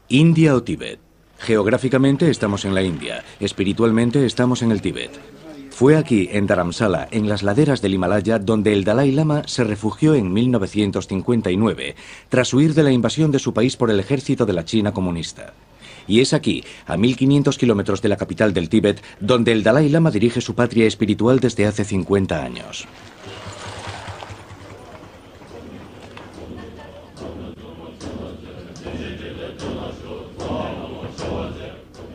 India o Tíbet. Geográficamente estamos en la India, espiritualmente estamos en el Tíbet. Fue aquí, en Dharamsala, en las laderas del Himalaya, donde el Dalai Lama se refugió en 1959, tras huir de la invasión de su país por el ejército de la China comunista. Y es aquí, a 1500 kilómetros de la capital del Tíbet, donde el Dalai Lama dirige su patria espiritual desde hace 50 años.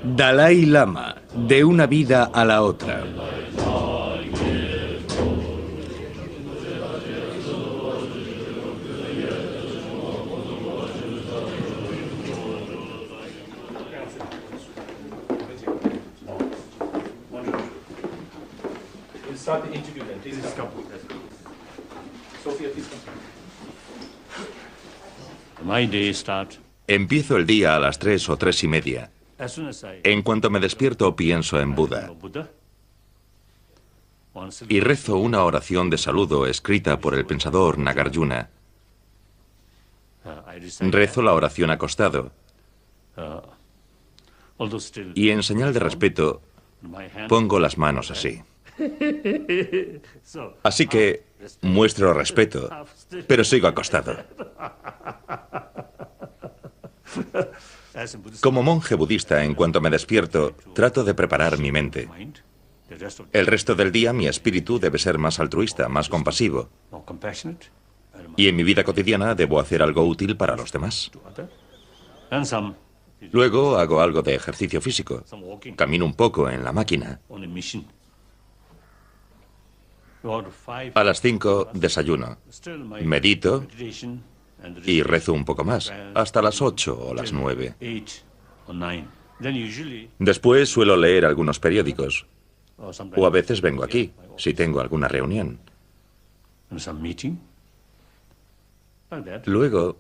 Dalai Lama, de una vida a la otra. Empiezo el día a las 3 o 3:30. En cuanto me despierto, pienso en Buda y rezo una oración de saludo escrita por el pensador Nagarjuna. Rezo la oración acostado y en señal de respeto pongo las manos así. Así que muestro respeto, pero sigo acostado. Como monje budista, en cuanto me despierto, trato de preparar mi mente. El resto del día mi espíritu debe ser más altruista, más compasivo. Y en mi vida cotidiana debo hacer algo útil para los demás. Luego hago algo de ejercicio físico. Camino un poco en la máquina. A las 5 desayuno, medito y rezo un poco más, hasta las 8 o las 9. Después suelo leer algunos periódicos, o a veces vengo aquí, si tengo alguna reunión. Luego,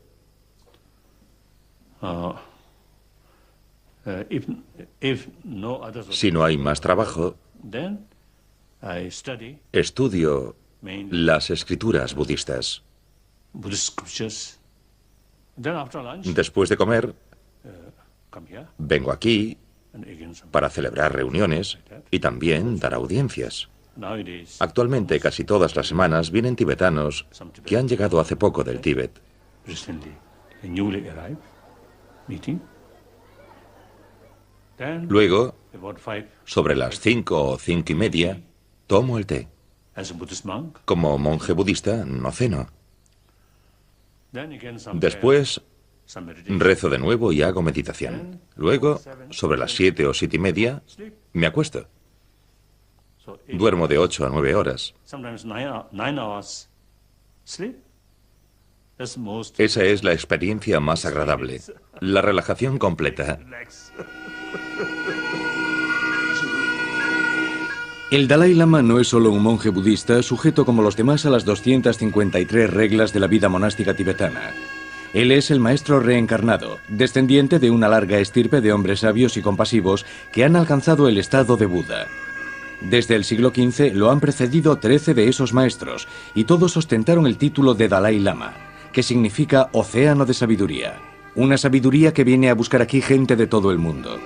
si no hay más trabajo, estudio las escrituras budistas. Después de comer, vengo aquí para celebrar reuniones y también dar audiencias. Actualmente, casi todas las semanas, vienen tibetanos que han llegado hace poco del Tíbet. Luego, sobre las 5 o 5:30, tomo el té. Como monje budista, no ceno. Después, rezo de nuevo y hago meditación. Luego, sobre las 7 o 7:30, me acuesto. Duermo de 8 a 9 horas. Esa es la experiencia más agradable, la relajación completa. El Dalai Lama no es solo un monje budista sujeto como los demás a las 253 reglas de la vida monástica tibetana. Él es el maestro reencarnado, descendiente de una larga estirpe de hombres sabios y compasivos que han alcanzado el estado de Buda. Desde el siglo XV lo han precedido 13 de esos maestros y todos ostentaron el título de Dalai Lama, que significa océano de sabiduría. Una sabiduría que viene a buscar aquí gente de todo el mundo.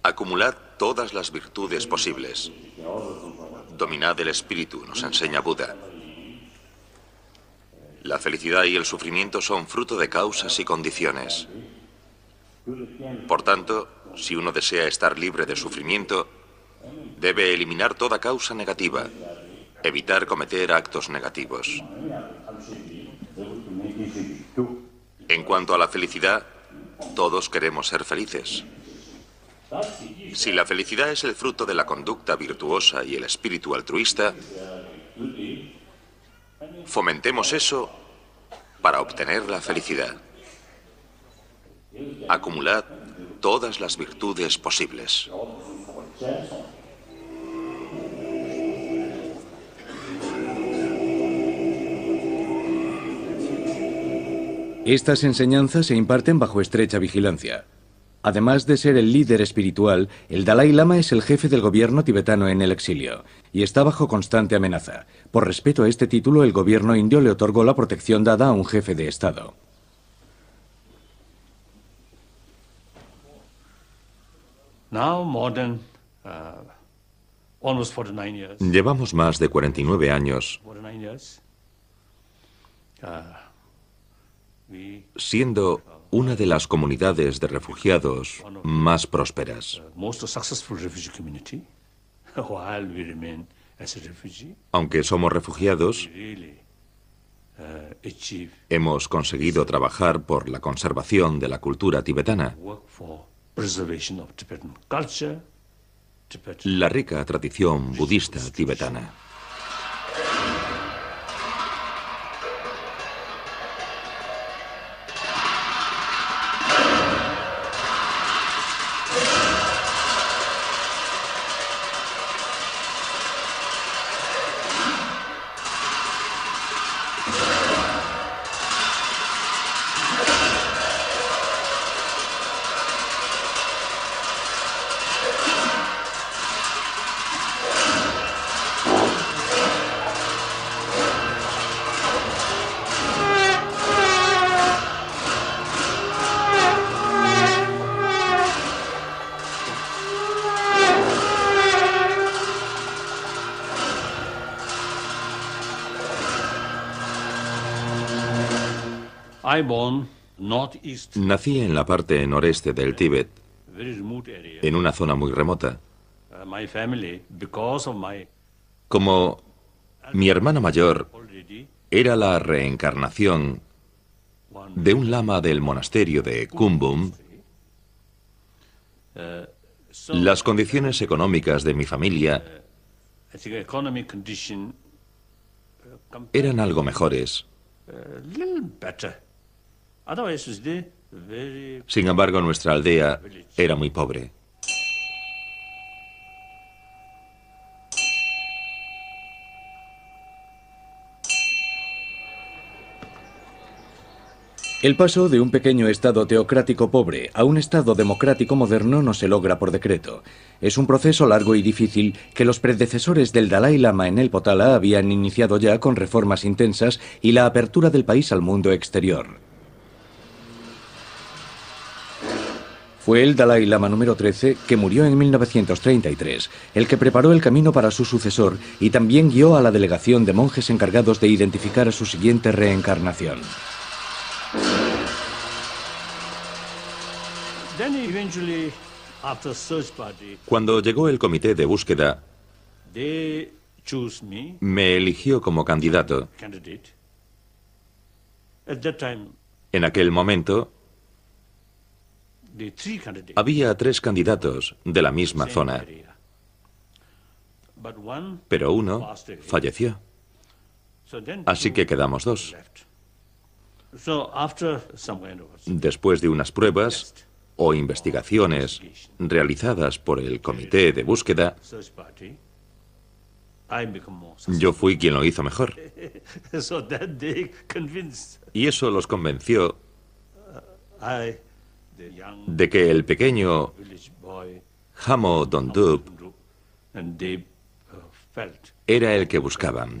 Acumulad todas las virtudes posibles. Dominad el espíritu, nos enseña Buda. La felicidad y el sufrimiento son fruto de causas y condiciones. Por tanto, si uno desea estar libre de sufrimiento, debe eliminar toda causa negativa, evitar cometer actos negativos. En cuanto a la felicidad, todos queremos ser felices. Si la felicidad es el fruto de la conducta virtuosa y el espíritu altruista, fomentemos eso para obtener la felicidad. Acumulad todas las virtudes posibles. Estas enseñanzas se imparten bajo estrecha vigilancia. Además de ser el líder espiritual, el Dalai Lama es el jefe del gobierno tibetano en el exilio y está bajo constante amenaza. Por respeto a este título, el gobierno indio le otorgó la protección dada a un jefe de Estado. Llevamos más de 49 años siendo una de las comunidades de refugiados más prósperas. Aunque somos refugiados, hemos conseguido trabajar por la conservación de la cultura tibetana, la rica tradición budista tibetana. Nací en la parte noreste del Tíbet, en una zona muy remota. Como mi hermana mayor era la reencarnación de un lama del monasterio de Kumbum, las condiciones económicas de mi familia eran algo mejores. Sin embargo, nuestra aldea era muy pobre. El paso de un pequeño estado teocrático pobre a un estado democrático moderno no se logra por decreto. Es un proceso largo y difícil que los predecesores del Dalai Lama en el Potala habían iniciado ya con reformas intensas y la apertura del país al mundo exterior. Fue el Dalai Lama número 13, que murió en 1933, el que preparó el camino para su sucesor y también guió a la delegación de monjes encargados de identificar a su siguiente reencarnación. Cuando llegó el comité de búsqueda, me eligió como candidato. En aquel momento, había 3 candidatos de la misma zona, pero uno falleció, así que quedamos 2. Después de unas pruebas o investigaciones realizadas por el comité de búsqueda, yo fui quien lo hizo mejor. Y eso los convenció de que el pequeño Hamo Dondup era el que buscaban.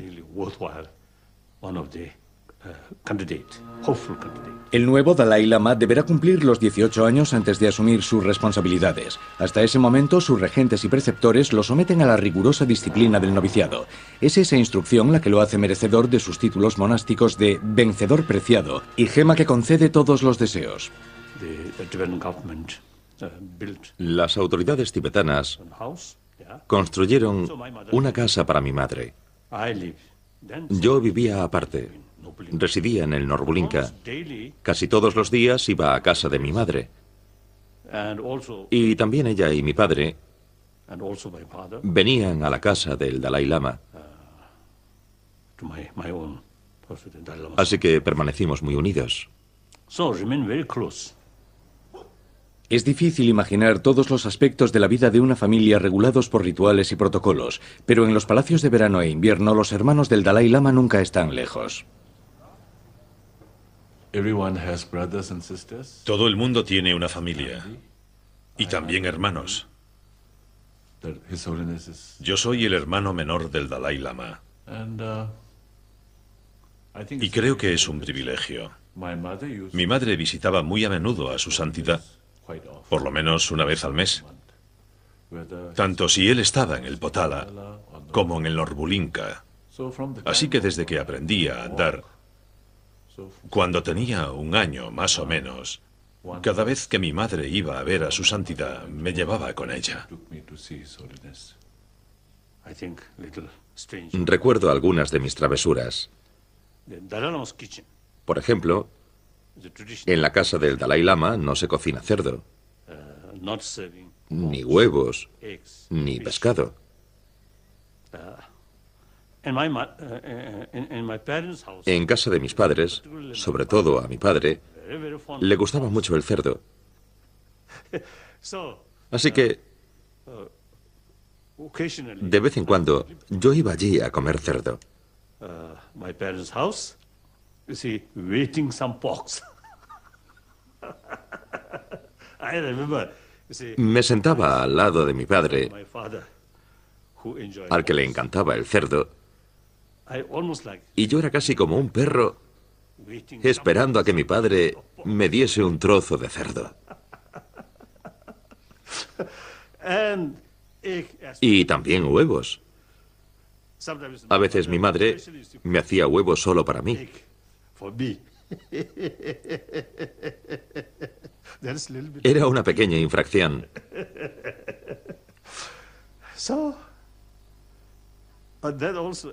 El nuevo Dalai Lama deberá cumplir los 18 años antes de asumir sus responsabilidades. Hasta ese momento, sus regentes y preceptores lo someten a la rigurosa disciplina del noviciado. Es esa instrucción la que lo hace merecedor de sus títulos monásticos de vencedor preciado y gema que concede todos los deseos. Las autoridades tibetanas construyeron una casa para mi madre. Yo vivía aparte. Residía en el Norbulinka. Casi todos los días iba a casa de mi madre. Y también ella y mi padre venían a la casa del Dalai Lama. Así que permanecimos muy unidos. Es difícil imaginar todos los aspectos de la vida de una familia regulados por rituales y protocolos, pero en los palacios de verano e invierno los hermanos del Dalai Lama nunca están lejos. Todo el mundo tiene una familia y también hermanos. Yo soy el hermano menor del Dalai Lama y creo que es un privilegio. Mi madre visitaba muy a menudo a su santidad, por lo menos una vez al mes, tanto si él estaba en el Potala como en el Norbulinka. Así que desde que aprendí a andar, cuando tenía un año más o menos, cada vez que mi madre iba a ver a su santidad, me llevaba con ella. Recuerdo algunas de mis travesuras. Por ejemplo, en la casa del Dalai Lama no se cocina cerdo, ni huevos, ni pescado. En casa de mis padres, sobre todo a mi padre, le gustaba mucho el cerdo. Así que, de vez en cuando, yo iba allí a comer cerdo. Me sentaba al lado de mi padre, al que le encantaba el cerdo, y yo era casi como un perro esperando a que mi padre me diese un trozo de cerdo. Y también huevos. A veces mi madre me hacía huevos solo para mí. Era una pequeña infracción.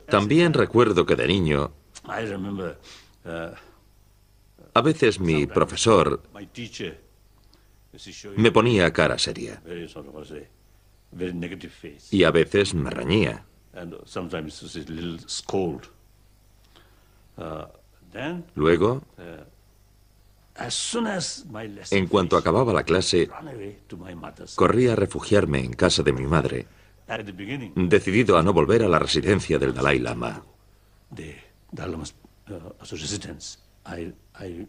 También recuerdo que de niño, a veces mi profesor me ponía cara seria y a veces me reñía. Luego, en cuanto acababa la clase, corría a refugiarme en casa de mi madre, decidido a no volver a la residencia del Dalai Lama,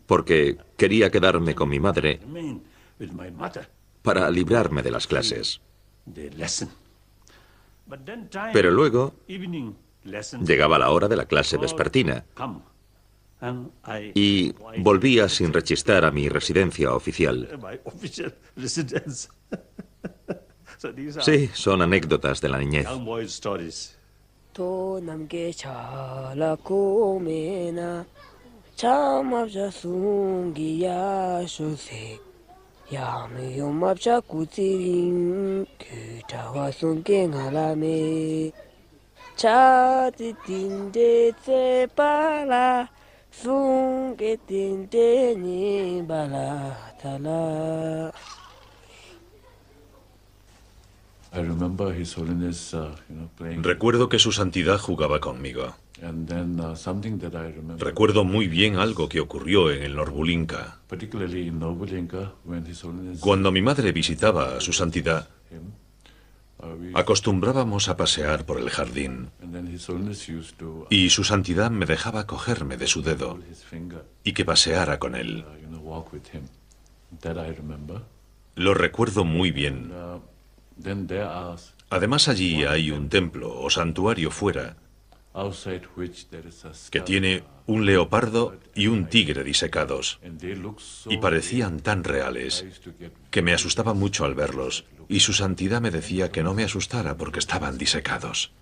porque quería quedarme con mi madre para librarme de las clases. Pero luego llegaba la hora de la clase vespertina y volvía sin rechistar a mi residencia oficial. Sí, son anécdotas de la niñez. Recuerdo que su santidad jugaba conmigo. Recuerdo muy bien algo que ocurrió en el Norbulinka. Cuando mi madre visitaba a su santidad, acostumbrábamos a pasear por el jardín y su santidad me dejaba cogerme de su dedo y que paseara con él. Lo recuerdo muy bien. Además, allí hay un templo o santuario fuera que tiene un leopardo y un tigre disecados, y parecían tan reales que me asustaba mucho al verlos, y su santidad me decía que no me asustara porque estaban disecados.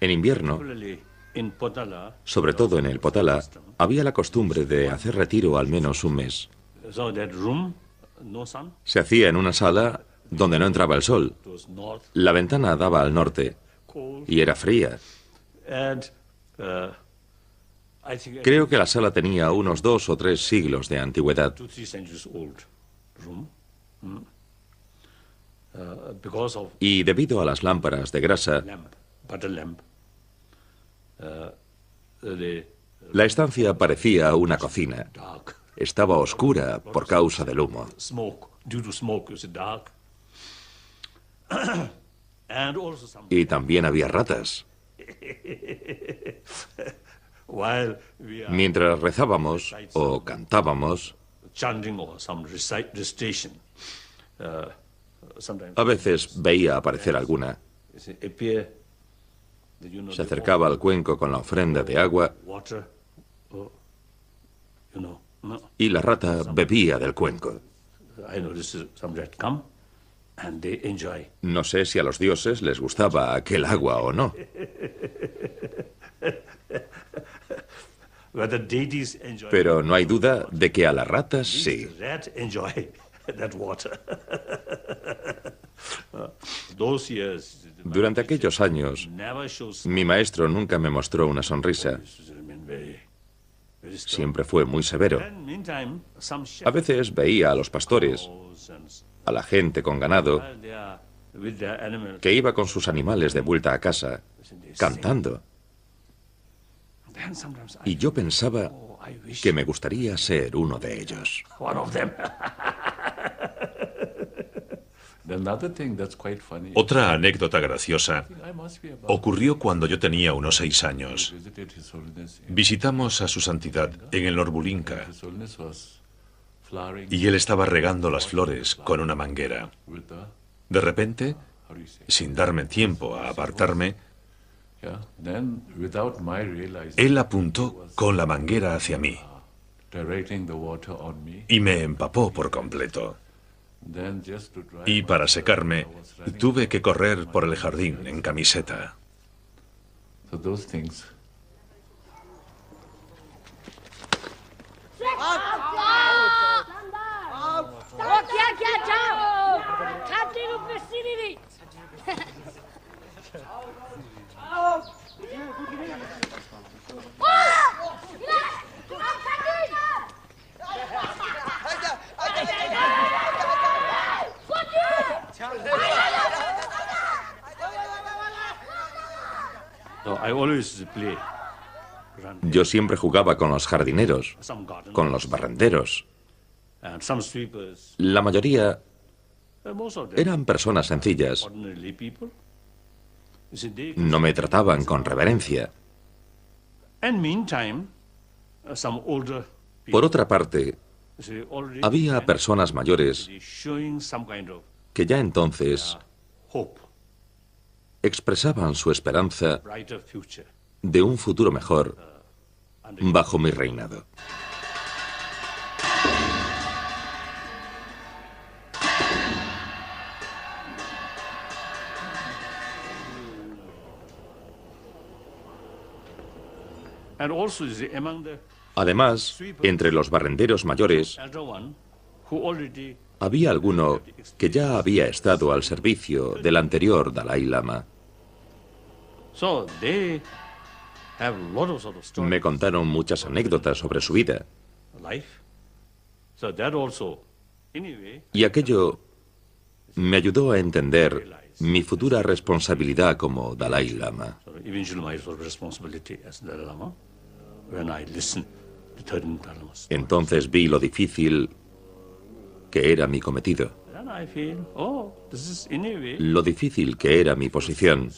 En invierno, sobre todo en el Potala, había la costumbre de hacer retiro al menos un mes. Se hacía en una sala donde no entraba el sol. La ventana daba al norte y era fría. Creo que la sala tenía unos 2 o 3 siglos de antigüedad. Y debido a las lámparas de grasa, la estancia parecía una cocina. estaba oscura por causa del humo. Y también había ratas. Mientras rezábamos o cantábamos, a veces veía aparecer alguna. Se acercaba al cuenco con la ofrenda de agua y la rata bebía del cuenco. No sé si a los dioses les gustaba aquel agua o no. Pero no hay duda de que a las ratas sí. Durante aquellos años, mi maestro nunca me mostró una sonrisa. Siempre fue muy severo. A veces veía a los pastores, a la gente con ganado, que iba con sus animales de vuelta a casa, cantando. Y yo pensaba que me gustaría ser uno de ellos. Otra anécdota graciosa ocurrió cuando yo tenía unos 6 años. Visitamos a su santidad en el Norbulinka y él estaba regando las flores con una manguera. De repente, sin darme tiempo a apartarme, él apuntó con la manguera hacia mí y me empapó por completo. Y para secarme, tuve que correr por el jardín en camiseta. Yo siempre jugaba con los jardineros, con los barrenderos. La mayoría eran personas sencillas. No me trataban con reverencia. Por otra parte, había personas mayores que ya entonces expresaban su esperanza de un futuro mejor bajo mi reinado. Además, entre los barrenderos mayores, había alguno que ya había estado al servicio del anterior Dalai Lama. Me contaron muchas anécdotas sobre su vida. Y aquello me ayudó a entender mi futura responsabilidad como Dalai Lama. Entonces vi lo difícil que era mi cometido, lo difícil que era mi posición.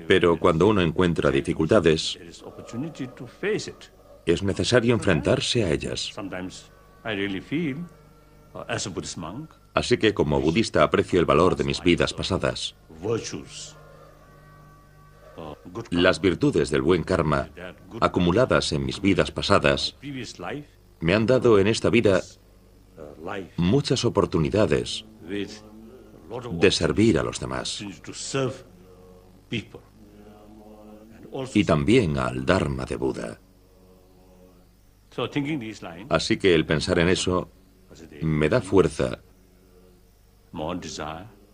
Pero cuando uno encuentra dificultades, es necesario enfrentarse a ellas. Así que como budista aprecio el valor de mis vidas pasadas. Las virtudes del buen karma, acumuladas en mis vidas pasadas, me han dado en esta vida muchas oportunidades de servir a los demás. Y también al Dharma de Buda. Así que el pensar en eso me da fuerza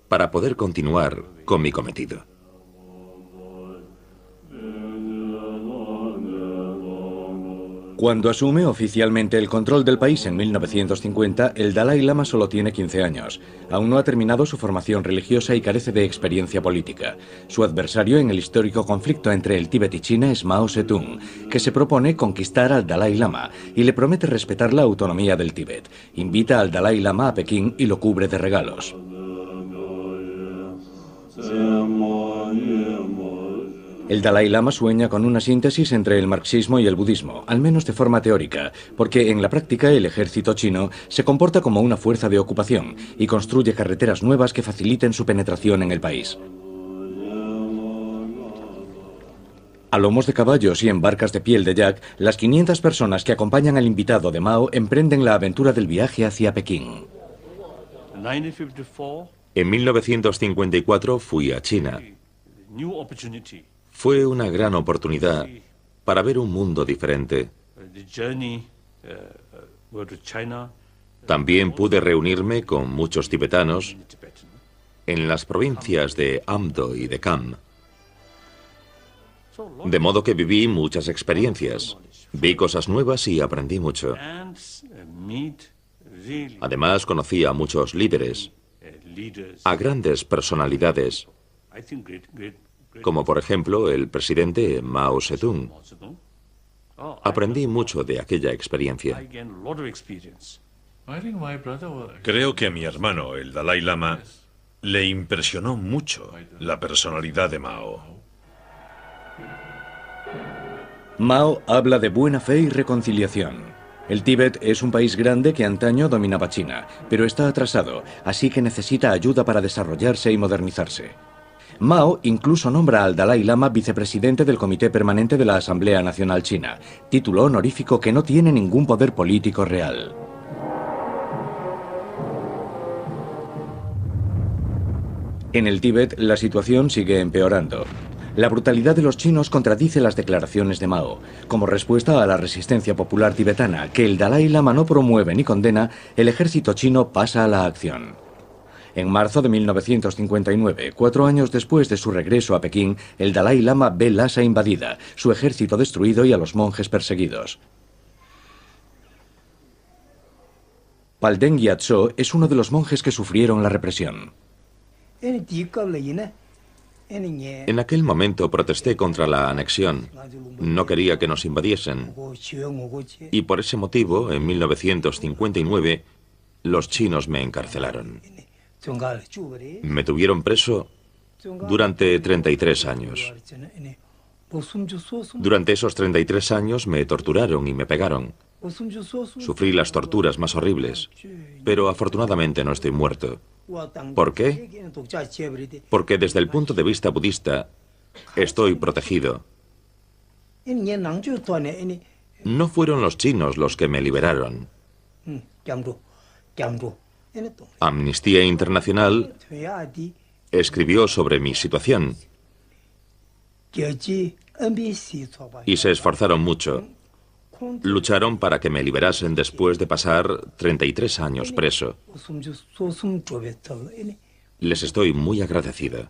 para poder continuar con mi cometido. Cuando asume oficialmente el control del país en 1950, el Dalai Lama solo tiene 15 años. Aún no ha terminado su formación religiosa y carece de experiencia política. Su adversario en el histórico conflicto entre el Tíbet y China es Mao Zedong, que se propone conquistar al Dalai Lama y le promete respetar la autonomía del Tíbet. Invita al Dalai Lama a Pekín y lo cubre de regalos. El Dalai Lama sueña con una síntesis entre el marxismo y el budismo, al menos de forma teórica, porque en la práctica el ejército chino se comporta como una fuerza de ocupación y construye carreteras nuevas que faciliten su penetración en el país. A lomos de caballos y en barcas de piel de yak, las 500 personas que acompañan al invitado de Mao emprenden la aventura del viaje hacia Pekín. En 1954 fui a China. Fue una gran oportunidad para ver un mundo diferente. También pude reunirme con muchos tibetanos en las provincias de Amdo y de Kham. De modo que viví muchas experiencias, vi cosas nuevas y aprendí mucho. Además, conocí a muchos líderes, a grandes personalidades, como por ejemplo el presidente Mao Zedong. Aprendí mucho de aquella experiencia. Creo que a mi hermano, el Dalai Lama, le impresionó mucho la personalidad de Mao. Mao habla de buena fe y reconciliación. El Tíbet es un país grande que antaño dominaba China, pero está atrasado, así que necesita ayuda para desarrollarse y modernizarse. Mao incluso nombra al Dalai Lama vicepresidente del Comité Permanente de la Asamblea Nacional China, título honorífico que no tiene ningún poder político real. En el Tíbet, la situación sigue empeorando. La brutalidad de los chinos contradice las declaraciones de Mao. Como respuesta a la resistencia popular tibetana, que el Dalai Lama no promueve ni condena, el ejército chino pasa a la acción. En marzo de 1959, 4 años después de su regreso a Pekín, el Dalai Lama ve Lhasa invadida, su ejército destruido y a los monjes perseguidos. Palden Gyatso es uno de los monjes que sufrieron la represión. En aquel momento protesté contra la anexión. No quería que nos invadiesen. Y por ese motivo, en 1959, los chinos me encarcelaron. Me tuvieron preso durante 33 años. Durante esos 33 años me torturaron y me pegaron. Sufrí las torturas más horribles, pero afortunadamente no estoy muerto. ¿Por qué? Porque desde el punto de vista budista estoy protegido. No fueron los chinos los que me liberaron. Amnistía Internacional escribió sobre mi situación y se esforzaron mucho. Lucharon para que me liberasen después de pasar 33 años preso. Les estoy muy agradecida.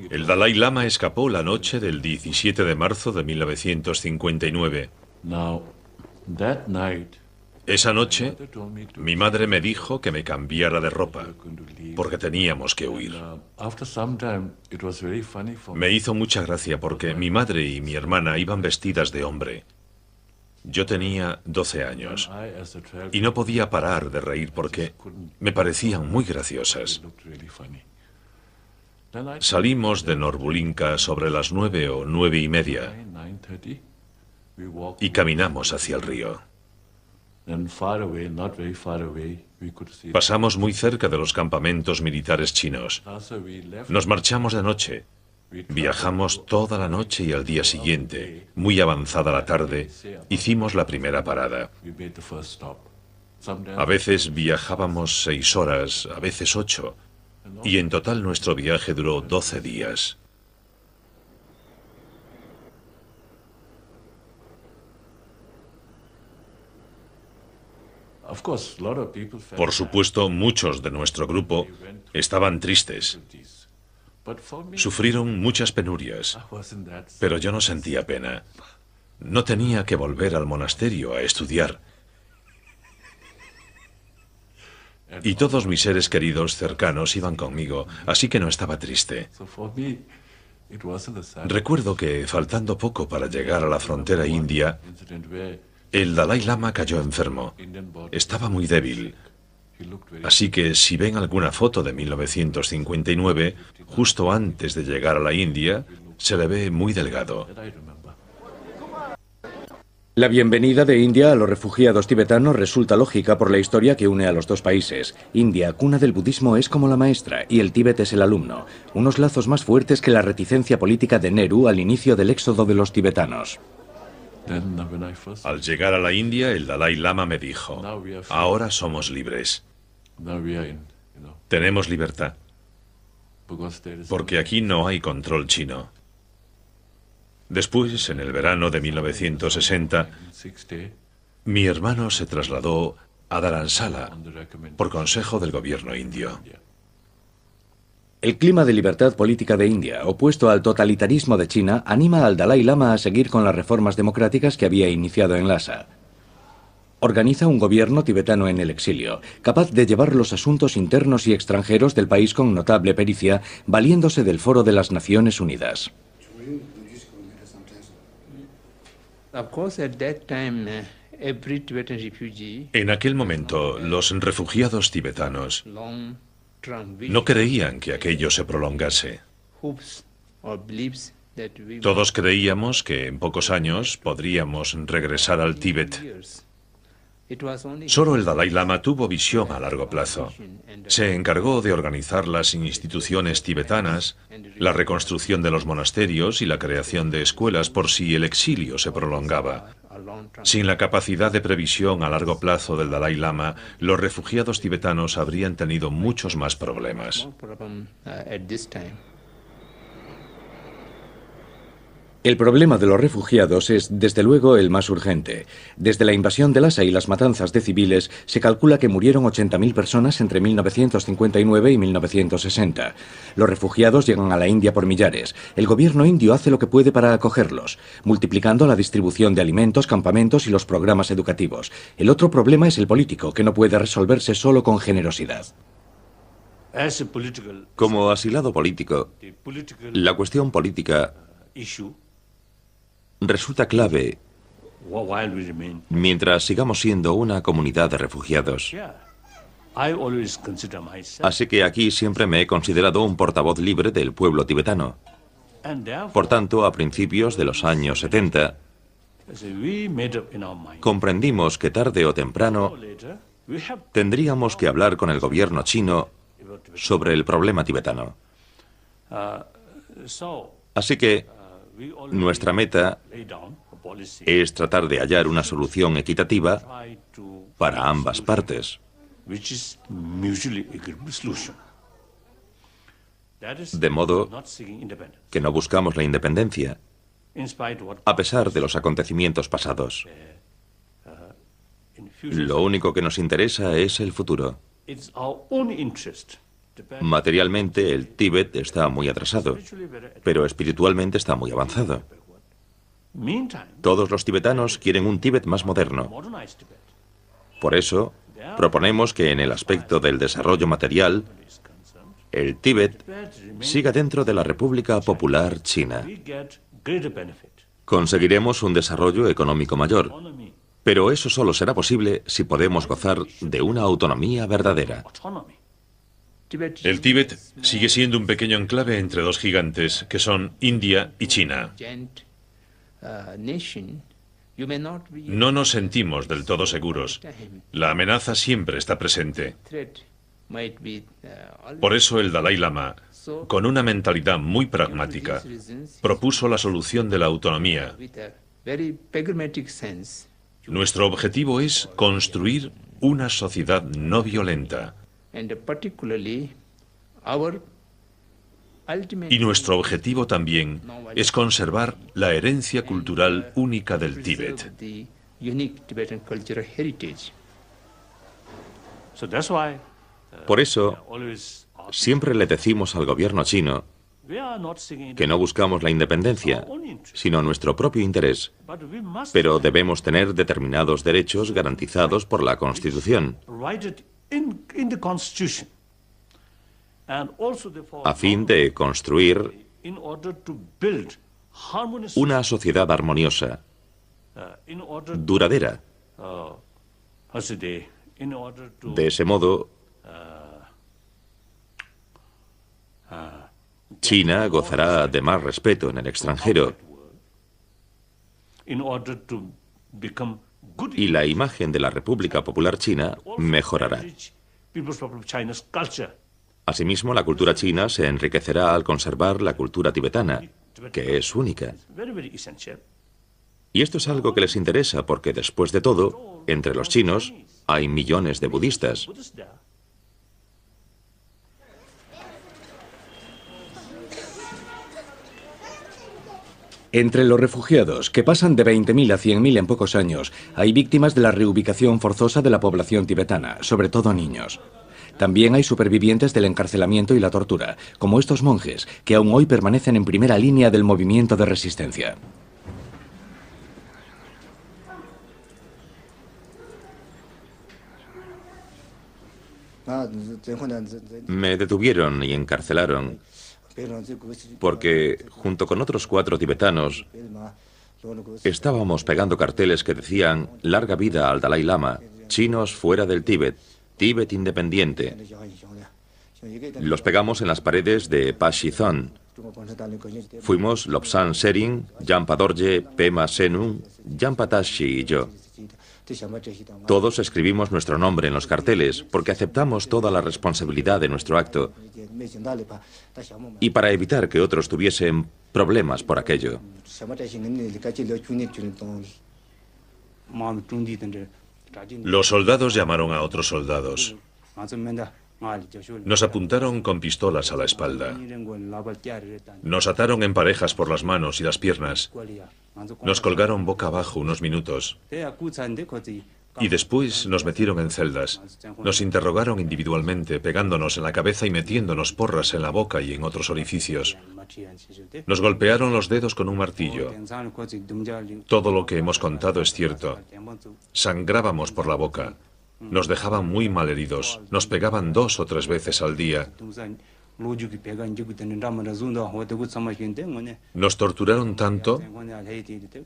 El Dalai Lama escapó la noche del 17 de marzo de 1959. Esa noche, mi madre me dijo que me cambiara de ropa, porque teníamos que huir. Me hizo mucha gracia porque mi madre y mi hermana iban vestidas de hombre. Yo tenía 12 años y no podía parar de reír porque me parecían muy graciosas. Salimos de Norbulinka sobre las 9 o 9:30 y caminamos hacia el río. Pasamos muy cerca de los campamentos militares chinos. Nos marchamos de noche. Viajamos toda la noche y al día siguiente, muy avanzada la tarde, hicimos la primera parada. A veces viajábamos 6 horas, a veces 8, y en total nuestro viaje duró 12 días. Por supuesto, muchos de nuestro grupo estaban tristes. Sufrieron muchas penurias, pero yo no sentía pena. No tenía que volver al monasterio a estudiar. Y todos mis seres queridos cercanos iban conmigo, así que no estaba triste. Recuerdo que, faltando poco para llegar a la frontera india, el Dalai Lama cayó enfermo. Estaba muy débil. Así que si ven alguna foto de 1959, justo antes de llegar a la India, se le ve muy delgado. La bienvenida de India a los refugiados tibetanos resulta lógica por la historia que une a los dos países. India, cuna del budismo, es como la maestra y el Tíbet es el alumno. Unos lazos más fuertes que la reticencia política de Nehru al inicio del éxodo de los tibetanos. Al llegar a la India, el Dalai Lama me dijo, ahora somos libres. Tenemos libertad. Porque aquí no hay control chino. Después, en el verano de 1960, mi hermano se trasladó a Dharamsala por consejo del gobierno indio. El clima de libertad política de India, opuesto al totalitarismo de China, anima al Dalai Lama a seguir con las reformas democráticas que había iniciado en Lhasa. Organiza un gobierno tibetano en el exilio, capaz de llevar los asuntos internos y extranjeros del país con notable pericia, valiéndose del Foro de las Naciones Unidas. En aquel momento, los refugiados tibetanos no creían que aquello se prolongase. Todos creíamos que en pocos años podríamos regresar al Tíbet. Solo el Dalai Lama tuvo visión a largo plazo. Se encargó de organizar las instituciones tibetanas, la reconstrucción de los monasterios y la creación de escuelas por si el exilio se prolongaba. Sin la capacidad de previsión a largo plazo del Dalai Lama, los refugiados tibetanos habrían tenido muchos más problemas. El problema de los refugiados es, desde luego, el más urgente. Desde la invasión de Lhasa y las matanzas de civiles, se calcula que murieron 80.000 personas entre 1959 y 1960. Los refugiados llegan a la India por millares. El gobierno indio hace lo que puede para acogerlos, multiplicando la distribución de alimentos, campamentos y los programas educativos. El otro problema es el político, que no puede resolverse solo con generosidad. Como asilado político, la cuestión política resulta clave mientras sigamos siendo una comunidad de refugiados. Así que aquí siempre me he considerado un portavoz libre del pueblo tibetano. Por tanto, a principios de los años 70, comprendimos que tarde o temprano tendríamos que hablar con el gobierno chino sobre el problema tibetano. Así que nuestra meta es tratar de hallar una solución equitativa para ambas partes. De modo que no buscamos la independencia, a pesar de los acontecimientos pasados. Lo único que nos interesa es el futuro. Materialmente, el Tíbet está muy atrasado, pero espiritualmente está muy avanzado. Todos los tibetanos quieren un Tíbet más moderno. Por eso, proponemos que en el aspecto del desarrollo material, el Tíbet siga dentro de la República Popular China. Conseguiremos un desarrollo económico mayor, pero eso solo será posible si podemos gozar de una autonomía verdadera. El Tíbet sigue siendo un pequeño enclave entre dos gigantes, que son India y China. No nos sentimos del todo seguros. La amenaza siempre está presente. Por eso el Dalai Lama, con una mentalidad muy pragmática, propuso la solución de la autonomía. Nuestro objetivo es construir una sociedad no violenta. Y nuestro objetivo también es conservar la herencia cultural única del Tíbet. Por eso, siempre le decimos al gobierno chino que no buscamos la independencia, sino nuestro propio interés, pero debemos tener determinados derechos garantizados por la Constitución, a fin de construir una sociedad armoniosa, duradera. De ese modo, China gozará de más respeto en el extranjero y la imagen de la República Popular China mejorará. Asimismo, la cultura china se enriquecerá al conservar la cultura tibetana, que es única. Y esto es algo que les interesa porque, después de todo, entre los chinos hay millones de budistas. Entre los refugiados, que pasan de 20.000 a 100.000 en pocos años, hay víctimas de la reubicación forzosa de la población tibetana, sobre todo niños. También hay supervivientes del encarcelamiento y la tortura, como estos monjes, que aún hoy permanecen en primera línea del movimiento de resistencia. Me detuvieron y encarcelaron porque, junto con otros 4 tibetanos, estábamos pegando carteles que decían «Larga vida al Dalai Lama, chinos fuera del Tíbet, Tíbet independiente». Los pegamos en las paredes de Pashizon. Fuimos Lobsang Tsering, Jampa Dorje, Pema Senun, Jampa Tashi y yo. Todos escribimos nuestro nombre en los carteles porque aceptamos toda la responsabilidad de nuestro acto y para evitar que otros tuviesen problemas por aquello. Los soldados llamaron a otros soldados. Nos apuntaron con pistolas a la espalda. Nos ataron en parejas por las manos y las piernas. Nos colgaron boca abajo unos minutos. Y después nos metieron en celdas. Nos interrogaron individualmente, pegándonos en la cabeza y metiéndonos porras en la boca y en otros orificios. Nos golpearon los dedos con un martillo. Todo lo que hemos contado es cierto. Sangrábamos por la boca. Nos dejaban muy malheridos. Nos pegaban 2 o 3 veces al día. Nos torturaron tanto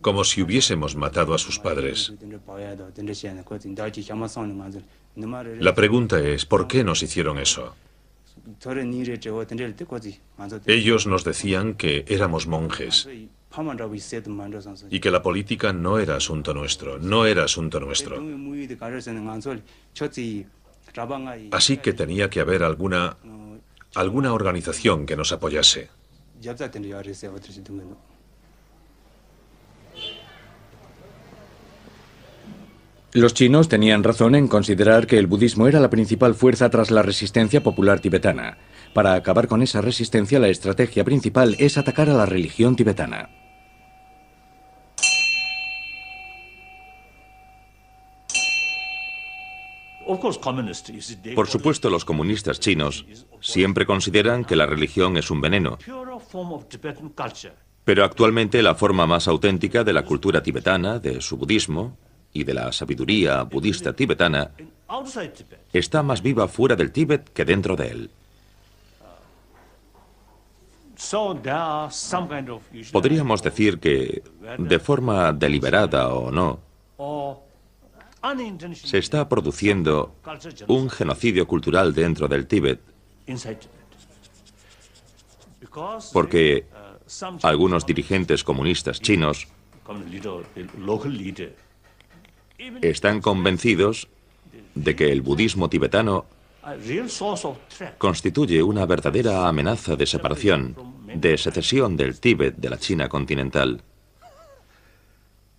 como si hubiésemos matado a sus padres. La pregunta es, ¿por qué nos hicieron eso? Ellos nos decían que éramos monjes y que la política no era asunto nuestro, no era asunto nuestro. Así que tenía que haber alguna organización que nos apoyase. Los chinos tenían razón en considerar que el budismo era la principal fuerza tras la resistencia popular tibetana. Para acabar con esa resistencia, la estrategia principal es atacar a la religión tibetana. Por supuesto, los comunistas chinos siempre consideran que la religión es un veneno. Pero actualmente la forma más auténtica de la cultura tibetana, de su budismo y de la sabiduría budista tibetana está más viva fuera del Tíbet que dentro de él. Podríamos decir que, de forma deliberada o no, se está produciendo un genocidio cultural dentro del Tíbet, porque algunos dirigentes comunistas chinos están convencidos de que el budismo tibetano constituye una verdadera amenaza de separación, de secesión del Tíbet de la China continental.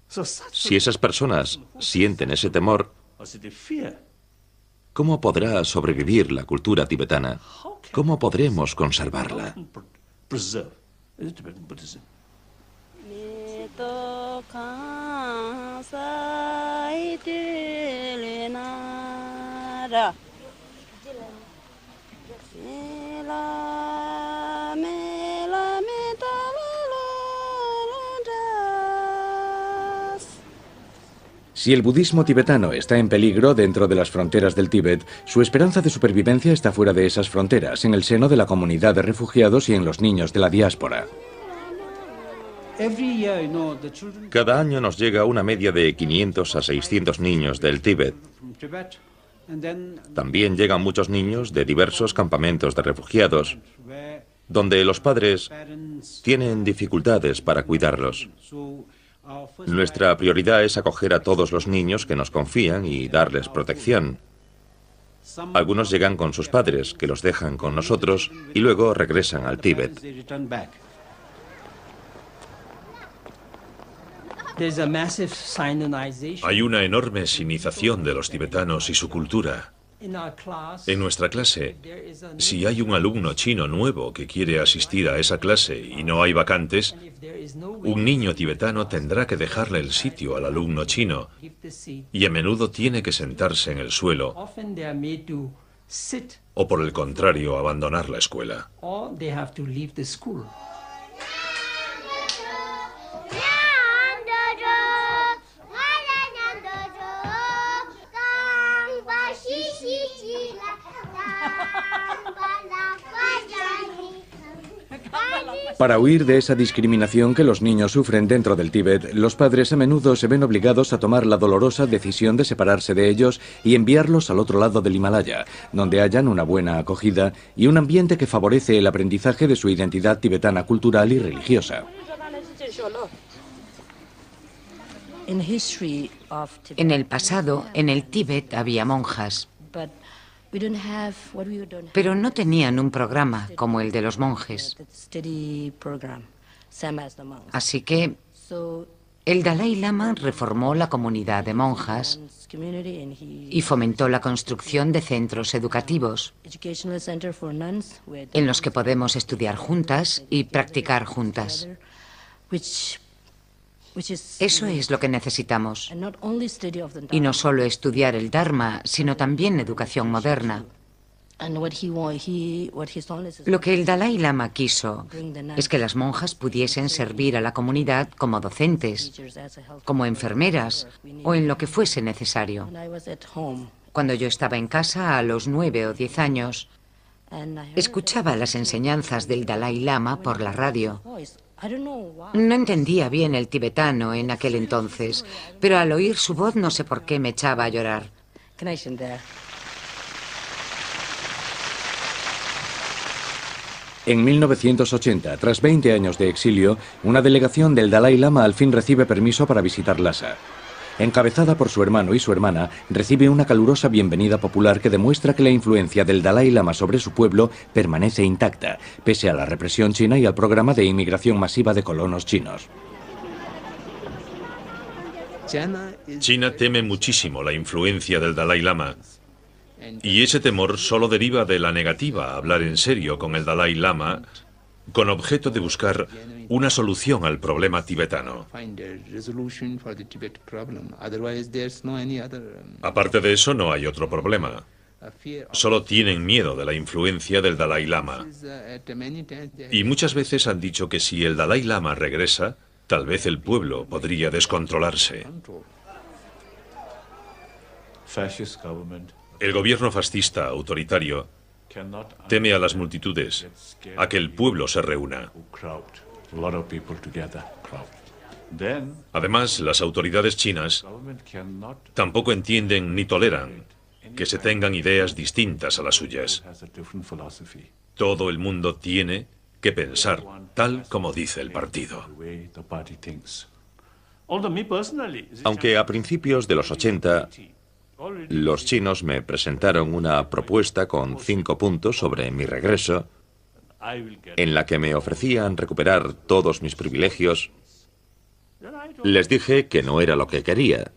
Si esas personas sienten ese temor, ¿cómo podrá sobrevivir la cultura tibetana? ¿Cómo podremos conservarla? Si el budismo tibetano está en peligro dentro de las fronteras del Tíbet, su esperanza de supervivencia está fuera de esas fronteras, en el seno de la comunidad de refugiados y en los niños de la diáspora. Cada año nos llega una media de 500 a 600 niños del Tíbet. También llegan muchos niños de diversos campamentos de refugiados, donde los padres tienen dificultades para cuidarlos. Nuestra prioridad es acoger a todos los niños que nos confían y darles protección. Algunos llegan con sus padres, que los dejan con nosotros, y luego regresan al Tíbet. Hay una enorme sinización de los tibetanos y su cultura. En nuestra clase, si hay un alumno chino nuevo que quiere asistir a esa clase y no hay vacantes, un niño tibetano tendrá que dejarle el sitio al alumno chino y a menudo tiene que sentarse en el suelo o, por el contrario, abandonar la escuela. Para huir de esa discriminación que los niños sufren dentro del Tíbet, los padres a menudo se ven obligados a tomar la dolorosa decisión de separarse de ellos y enviarlos al otro lado del Himalaya, donde hayan una buena acogida y un ambiente que favorece el aprendizaje de su identidad tibetana cultural y religiosa. En el pasado, en el Tíbet había monjas, pero no tenían un programa como el de los monjes. Así que el Dalai Lama reformó la comunidad de monjas y fomentó la construcción de centros educativos en los que podemos estudiar juntas y practicar juntas. Eso es lo que necesitamos. Y no solo estudiar el Dharma, sino también educación moderna. Lo que el Dalai Lama quiso es que las monjas pudiesen servir a la comunidad como docentes, como enfermeras o en lo que fuese necesario. Cuando yo estaba en casa, a los 9 o 10 años, escuchaba las enseñanzas del Dalai Lama por la radio. No entendía bien el tibetano en aquel entonces, pero al oír su voz no sé por qué me echaba a llorar. En 1980, tras 20 años de exilio, una delegación del Dalai Lama al fin recibe permiso para visitar Lhasa. Encabezada por su hermano y su hermana, recibe una calurosa bienvenida popular que demuestra que la influencia del Dalai Lama sobre su pueblo permanece intacta, pese a la represión china y al programa de inmigración masiva de colonos chinos. China teme muchísimo la influencia del Dalai Lama, y ese temor solo deriva de la negativa a hablar en serio con el Dalai Lama con objeto de buscar una solución al problema tibetano. Aparte de eso, no hay otro problema. Solo tienen miedo de la influencia del Dalai Lama. Y muchas veces han dicho que si el Dalai Lama regresa, tal vez el pueblo podría descontrolarse. El gobierno fascista autoritario teme a las multitudes, a que el pueblo se reúna. Además, las autoridades chinas tampoco entienden ni toleran que se tengan ideas distintas a las suyas. Todo el mundo tiene que pensar tal como dice el partido. Aunque a principios de los 80, los chinos me presentaron una propuesta con 5 puntos sobre mi regreso, en la que me ofrecían recuperar todos mis privilegios. Les dije que no era lo que quería,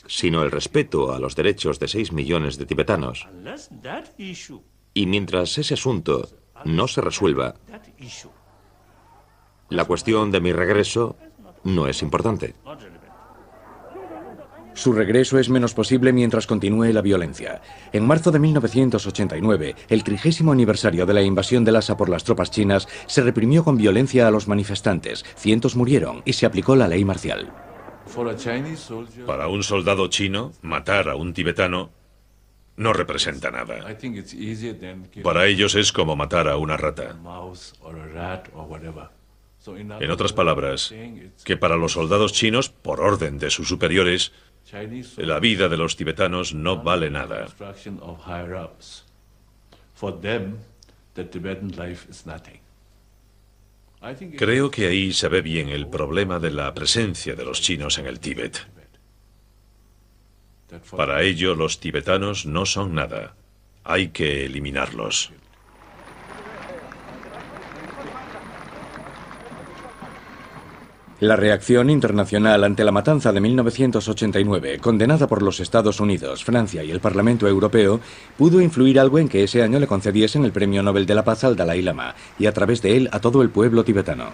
sino el respeto a los derechos de 6 millones de tibetanos. Y mientras ese asunto no se resuelva, la cuestión de mi regreso no es importante. Su regreso es menos posible mientras continúe la violencia. En marzo de 1989, el 30º aniversario de la invasión de Lhasa por las tropas chinas, se reprimió con violencia a los manifestantes, cientos murieron y se aplicó la ley marcial. Para un soldado chino, matar a un tibetano no representa nada. Para ellos es como matar a una rata. En otras palabras, que para los soldados chinos, por orden de sus superiores, la vida de los tibetanos no vale nada. Creo que ahí se ve bien el problema de la presencia de los chinos en el Tíbet. Para ello, los tibetanos no son nada. Hay que eliminarlos. La reacción internacional ante la matanza de 1989, condenada por los Estados Unidos, Francia y el Parlamento Europeo, pudo influir algo en que ese año le concediesen el Premio Nobel de la Paz al Dalai Lama y a través de él a todo el pueblo tibetano.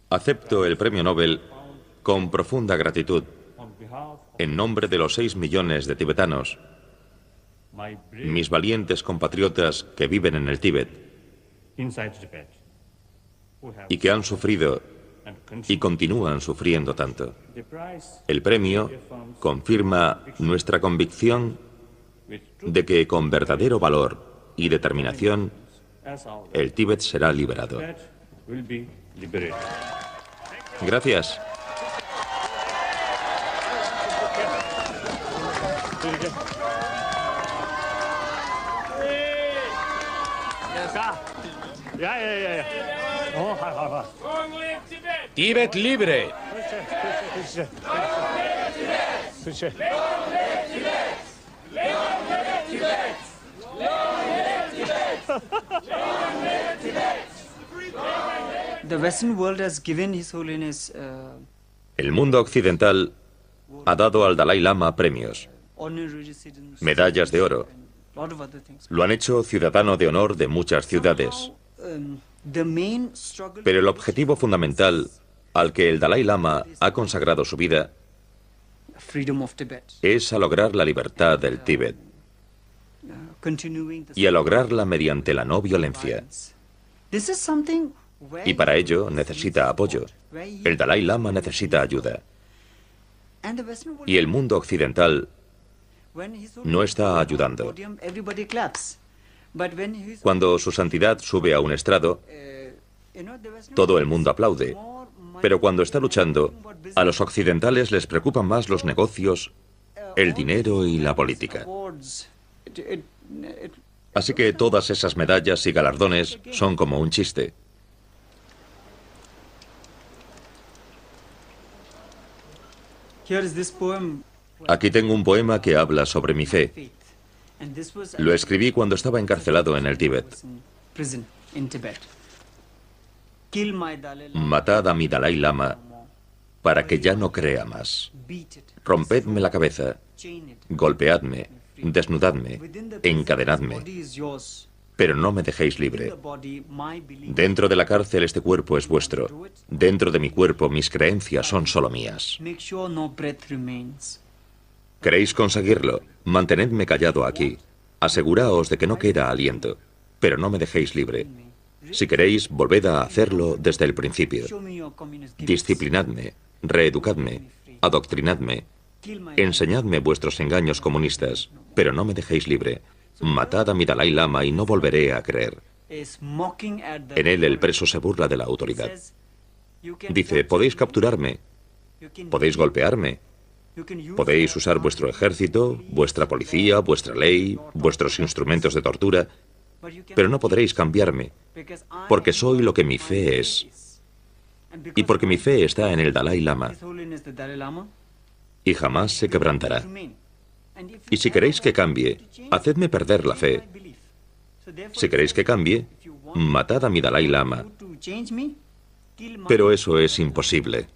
Acepto el premio Nobel con profunda gratitud en nombre de los 6 millones de tibetanos, mis valientes compatriotas que viven en el Tíbet y que han sufrido y continúan sufriendo tanto. El premio confirma nuestra convicción de que con verdadero valor y determinación el Tíbet será liberado. Gracias. ¡Tíbet libre! El mundo occidental ha dado al Dalai Lama premios, medallas de oro. Lo han hecho ciudadano de honor de muchas ciudades. Pero el objetivo fundamental al que el Dalai Lama ha consagrado su vida es a lograr la libertad del Tíbet y a lograrla mediante la no violencia. Y para ello necesita apoyo. El Dalai Lama necesita ayuda. Y el mundo occidental no está ayudando. Cuando su santidad sube a un estrado, todo el mundo aplaude. Pero cuando está luchando, a los occidentales les preocupan más los negocios, el dinero y la política. Así que todas esas medallas y galardones son como un chiste. Aquí tengo un poema que habla sobre mi fe. Lo escribí cuando estaba encarcelado en el Tíbet. Matad a mi Dalai Lama para que ya no crea más. Rompedme la cabeza, golpeadme, desnudadme, encadenadme, pero no me dejéis libre. Dentro de la cárcel este cuerpo es vuestro. Dentro de mi cuerpo mis creencias son solo mías. ¿Queréis conseguirlo? Mantenedme callado aquí. Aseguraos de que no queda aliento, pero no me dejéis libre. Si queréis, volved a hacerlo desde el principio. Disciplinadme, reeducadme, adoctrinadme, enseñadme vuestros engaños comunistas, pero no me dejéis libre. Matad a mi Dalai Lama y no volveré a creer. En él el preso se burla de la autoridad. Dice, podéis capturarme, podéis golpearme, podéis usar vuestro ejército, vuestra policía, vuestra ley, vuestros instrumentos de tortura, pero no podréis cambiarme, porque soy lo que mi fe es. Y porque mi fe está en el Dalai Lama, y jamás se quebrantará. Y si queréis que cambie, hacedme perder la fe. Si queréis que cambie, matad a mi Dalai Lama. Pero eso es imposible.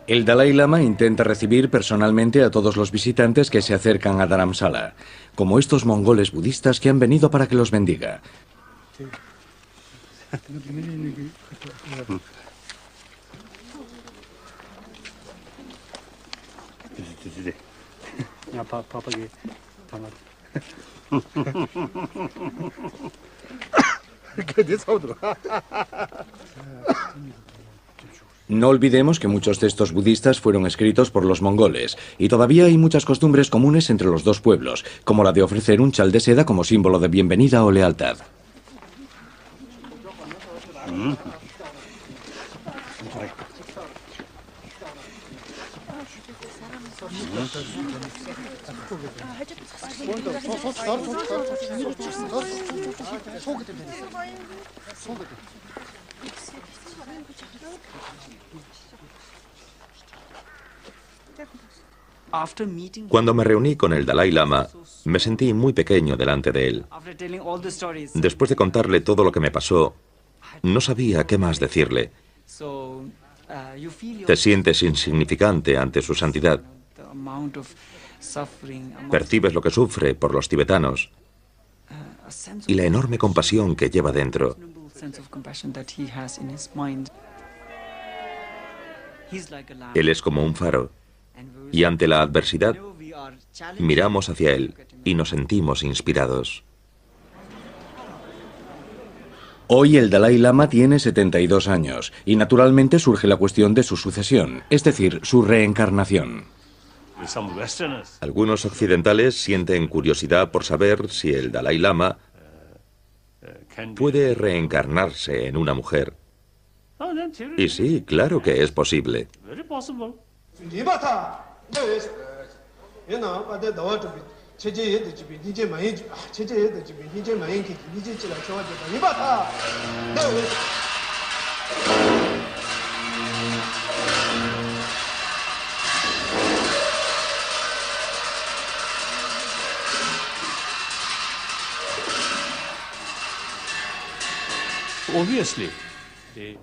El Dalai Lama intenta recibir personalmente a todos los visitantes que se acercan a Dharamsala, como estos mongoles budistas que han venido para que los bendiga. No olvidemos que muchos textos budistas fueron escritos por los mongoles, y todavía hay muchas costumbres comunes entre los dos pueblos, como la de ofrecer un chal de seda como símbolo de bienvenida o lealtad. Cuando me reuní con el Dalai Lama, me sentí muy pequeño delante de él. Después de contarle todo lo que me pasó, no sabía qué más decirle. Te sientes insignificante ante su santidad. Percibes lo que sufre por los tibetanos y la enorme compasión que lleva dentro. Él es como un faro, y ante la adversidad miramos hacia él y nos sentimos inspirados. Hoy el Dalai Lama tiene 72 años y naturalmente surge la cuestión de su sucesión, es decir, su reencarnación. Algunos occidentales sienten curiosidad por saber si el Dalai Lama puede reencarnarse en una mujer. Y sí, claro que es posible.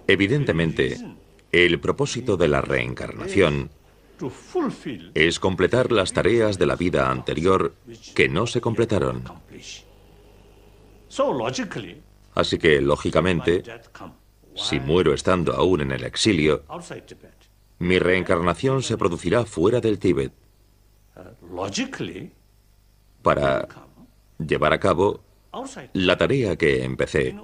Evidentemente, el propósito de la reencarnación es completar las tareas de la vida anterior que no se completaron. Así que, lógicamente, si muero estando aún en el exilio, mi reencarnación se producirá fuera del Tíbet para llevar a cabo la tarea que empecé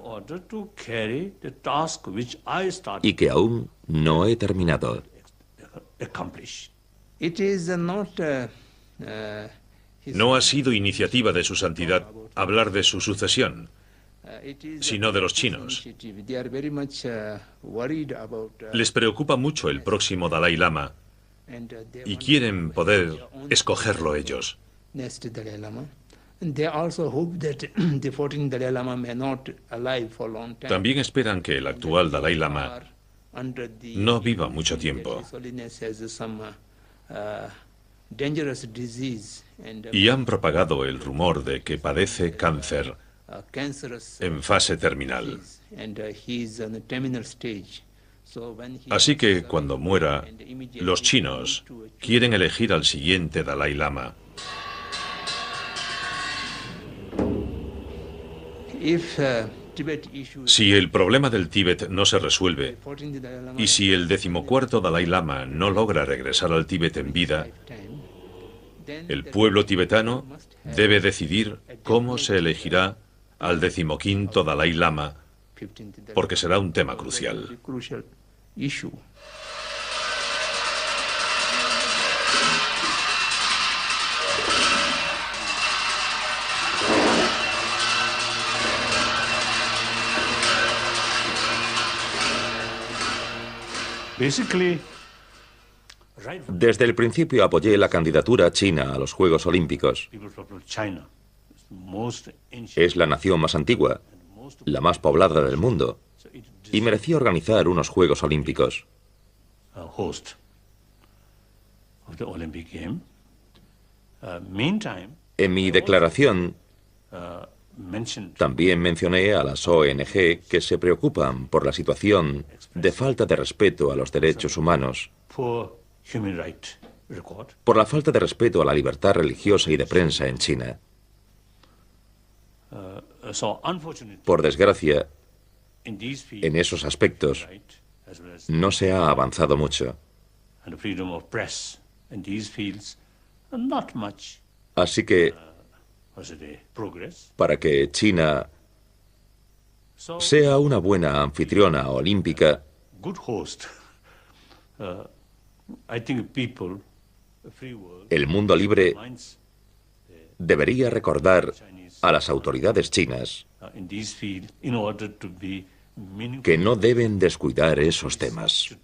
y que aún no he terminado. No ha sido iniciativa de su santidad hablar de su sucesión, sino de los chinos. Les preocupa mucho el próximo Dalai Lama y quieren poder escogerlo ellos. También esperan que el actual Dalai Lama no viva mucho tiempo. Y han propagado el rumor de que padece cáncer en fase terminal. Así que cuando muera, los chinos quieren elegir al siguiente Dalai Lama. Si el problema del Tíbet no se resuelve y si el 14º Dalai Lama no logra regresar al Tíbet en vida, el pueblo tibetano debe decidir cómo se elegirá al 15º Dalai Lama, porque será un tema crucial. Desde el principio apoyé la candidatura china a los Juegos Olímpicos. Es la nación más antigua, la más poblada del mundo, y merecía organizar unos Juegos Olímpicos. En mi declaración también mencioné a las ONG que se preocupan por la situación de falta de respeto a los derechos humanos por la falta de respeto a la libertad religiosa y de prensa en China. Por desgracia, en esos aspectos no se ha avanzado mucho. Así que, para que China sea una buena anfitriona olímpica, el mundo libre debería recordar a las autoridades chinas que no deben descuidar esos temas.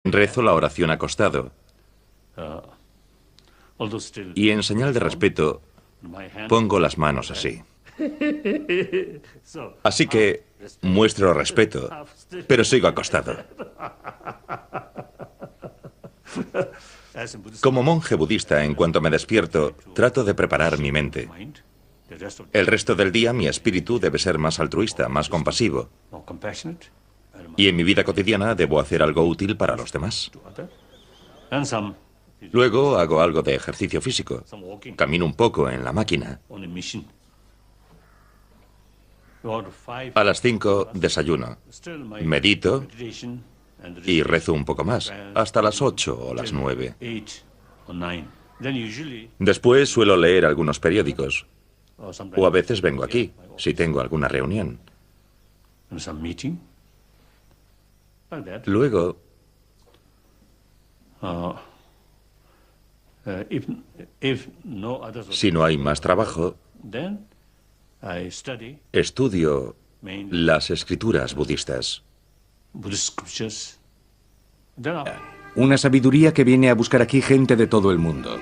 Rezo la oración acostado y en señal de respeto pongo las manos así. Así que muestro respeto, pero sigo acostado. Como monje budista, en cuanto me despierto, trato de preparar mi mente. El resto del día mi espíritu debe ser más altruista, más compasivo. Y en mi vida cotidiana debo hacer algo útil para los demás. Luego hago algo de ejercicio físico. Camino un poco en la máquina. A las 5 desayuno, medito y rezo un poco más, hasta las 8 o las 9. Después suelo leer algunos periódicos, o a veces vengo aquí, si tengo alguna reunión. Luego, si no hay más trabajo, estudio las escrituras budistas. Una sabiduría que viene a buscar aquí gente de todo el mundo.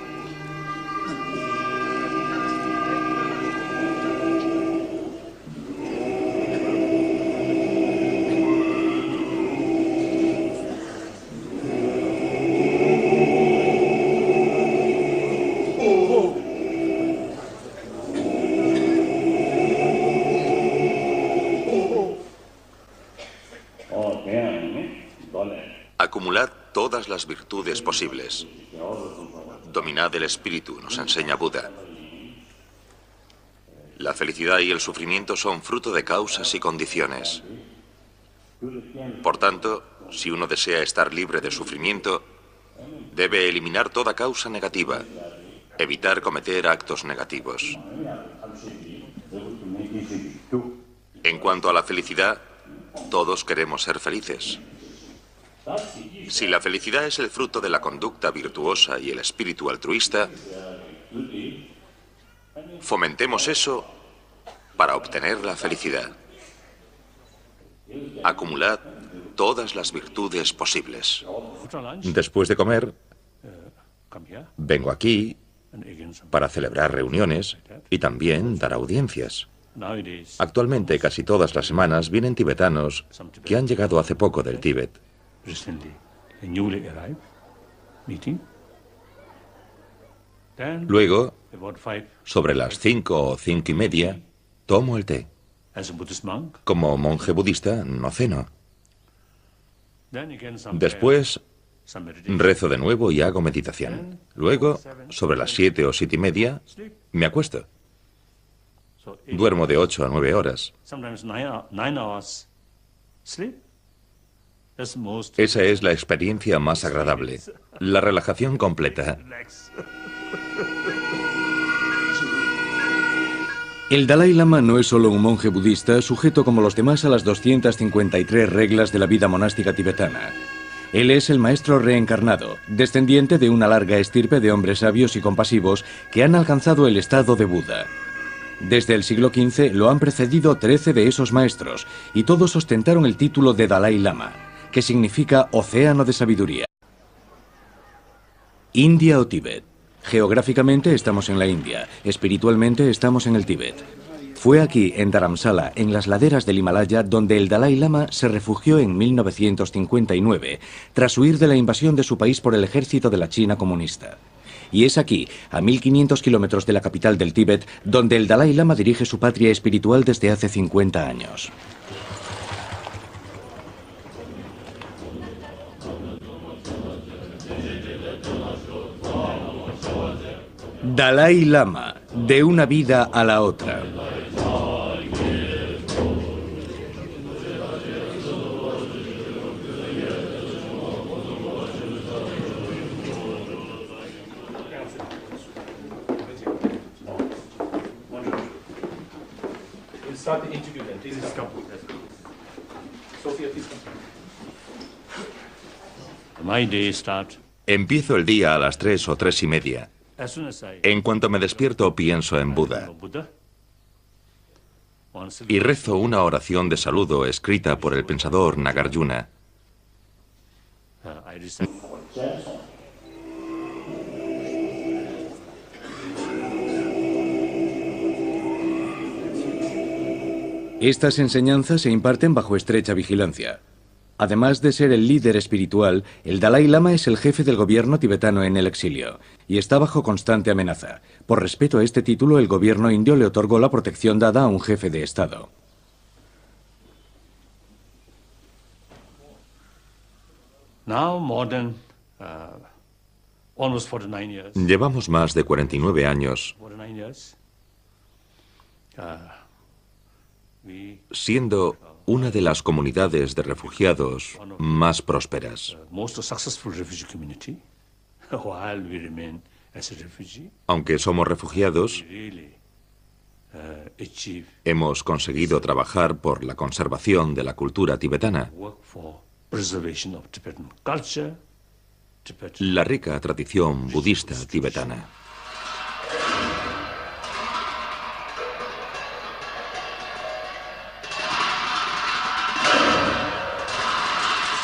Acumulad todas las virtudes posibles. Dominad el espíritu, nos enseña Buda. La felicidad y el sufrimiento son fruto de causas y condiciones. Por tanto, si uno desea estar libre de sufrimiento, debe eliminar toda causa negativa, evitar cometer actos negativos. En cuanto a la felicidad, todos queremos ser felices. Si la felicidad es el fruto de la conducta virtuosa y el espíritu altruista, fomentemos eso para obtener la felicidad. Acumulad todas las virtudes posibles. Después de comer, vengo aquí para celebrar reuniones y también dar audiencias. Actualmente, casi todas las semanas vienen tibetanos que han llegado hace poco del Tíbet. Luego, sobre las 5 o 5:30, tomo el té. Como monje budista, no ceno. Después, rezo de nuevo y hago meditación. Luego, sobre las 7 o 7:30, me acuesto. Duermo de 8 a 9 horas. Esa es la experiencia más agradable, la relajación completa. El Dalai Lama no es solo un monje budista sujeto como los demás a las 253 reglas de la vida monástica tibetana. Él es el maestro reencarnado, descendiente de una larga estirpe de hombres sabios y compasivos que han alcanzado el estado de Buda. Desde el siglo XV lo han precedido 13 de esos maestros y todos ostentaron el título de Dalai Lama, que significa océano de sabiduría. India o Tíbet. Geográficamente estamos en la India, espiritualmente estamos en el Tíbet. Fue aquí, en Dharamsala, en las laderas del Himalaya, donde el Dalai Lama se refugió en 1959, tras huir de la invasión de su país por el ejército de la China comunista. Y es aquí, a 1500 kilómetros de la capital del Tíbet, donde el Dalai Lama dirige su patria espiritual desde hace 50 años. Dalai Lama, de una vida a la otra. Empiezo el día a las 3 o 3:30. En cuanto me despierto, pienso en Buda y rezo una oración de saludo escrita por el pensador Nagarjuna. Estas enseñanzas se imparten bajo estrecha vigilancia. Además de ser el líder espiritual, el Dalai Lama es el jefe del gobierno tibetano en el exilio y está bajo constante amenaza. Por respeto a este título, el gobierno indio le otorgó la protección dada a un jefe de Estado. Llevamos más de 49 años siendo una de las comunidades de refugiados más prósperas. Aunque somos refugiados, hemos conseguido trabajar por la conservación de la cultura tibetana, la rica tradición budista tibetana.